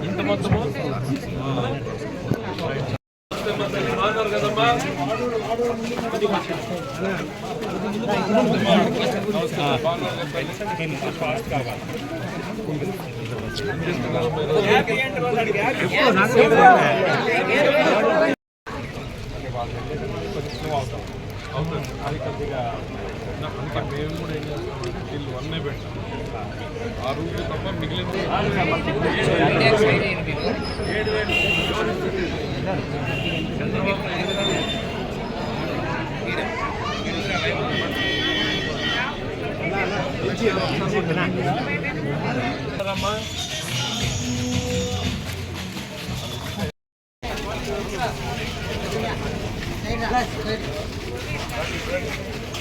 ఇంత మొత్తము బాగున్నారు కదమ్మా. అవుతుంది అది కొద్దిగా అంటే మేము కూడా ఏం చేస్తామంటే వీళ్ళు వన్నే పెట్టాం ఆ రూట్లు తప్ప మిగిలింది 7,000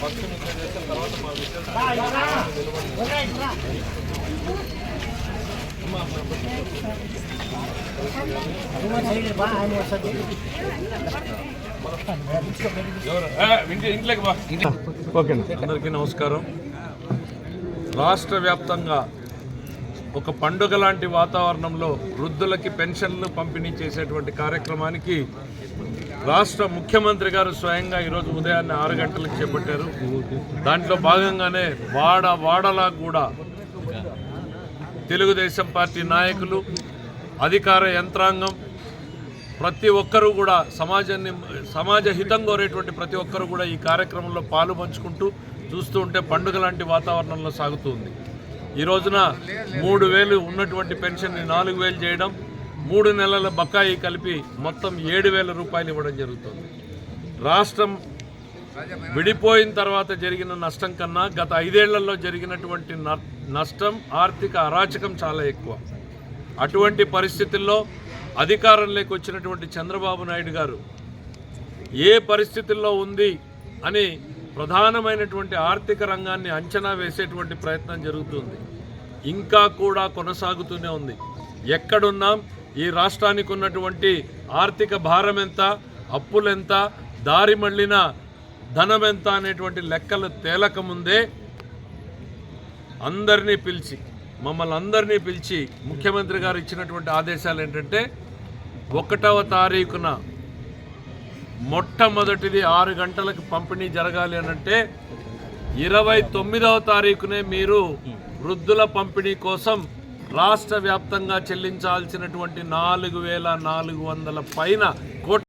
ఫస్ట్ మీరు చేసిన తర్వాత మా విషయం ఇంట్లోకి బా. ఓకే, అందరికీ నమస్కారం. రాష్ట్ర వ్యాప్తంగా ఒక పండుగ లాంటి వాతావరణంలో వృద్ధులకి పెన్షన్లు పంపిణీ చేసేటువంటి కార్యక్రమానికి రాష్ట్ర ముఖ్యమంత్రి గారు స్వయంగా ఈరోజు ఉదయాన్నే 6 గంటలకు చేపట్టారు. దాంట్లో భాగంగానే వాడలా కూడా తెలుగుదేశం పార్టీ నాయకులు, అధికార యంత్రాంగం, ప్రతి ఒక్కరూ కూడా సమాజ హితం కోరేటువంటి ప్రతి ఒక్కరూ కూడా ఈ కార్యక్రమంలో పాలు పంచుకుంటూ చూస్తూ ఉంటే పండుగ లాంటి వాతావరణంలో సాగుతుంది. ఈ రోజున 3,000 ఉన్నటువంటి పెన్షన్ని 4,000 చేయడం, 3 నెలల బకాయి కలిపి మొత్తం 7,000 రూపాయలు ఇవ్వడం జరుగుతుంది. రాష్ట్రం విడిపోయిన తర్వాత జరిగిన నష్టం కన్నా గత 5 ఏళ్లలో జరిగినటువంటి నష్టం, ఆర్థిక అరాచకం చాలా ఎక్కువ. అటువంటి పరిస్థితుల్లో అధికారంలోకి వచ్చినటువంటి చంద్రబాబు నాయుడు గారు ఏ పరిస్థితుల్లో ఉంది అని ప్రధానమైనటువంటి ఆర్థిక రంగాన్ని అంచనా వేసేటువంటి ప్రయత్నం జరుగుతుంది. ఇంకా కూడా కొనసాగుతూనే ఉంది. ఎక్కడున్నాం, ఈ రాష్ట్రానికి ఉన్నటువంటి ఆర్థిక భారం ఎంత, అప్పులెంత, దారి మళ్ళిన ధనం ఎంత అనేటువంటి లెక్కలు తేలకముందే మమ్మల్ని అందరినీ పిలిచి ముఖ్యమంత్రి గారు ఇచ్చినటువంటి ఆదేశాలు ఏంటంటే 1వ తారీఖున మొట్టమొదటిది 6 గంటలకు పంపిణీ జరగాలి అనంటే 29వ తారీఖునే మీరు వృద్ధుల పంపిణీ కోసం రాష్ట్ర వ్యాప్తంగా చెల్లించాల్సినటువంటి 4,400 పైన కోట్ల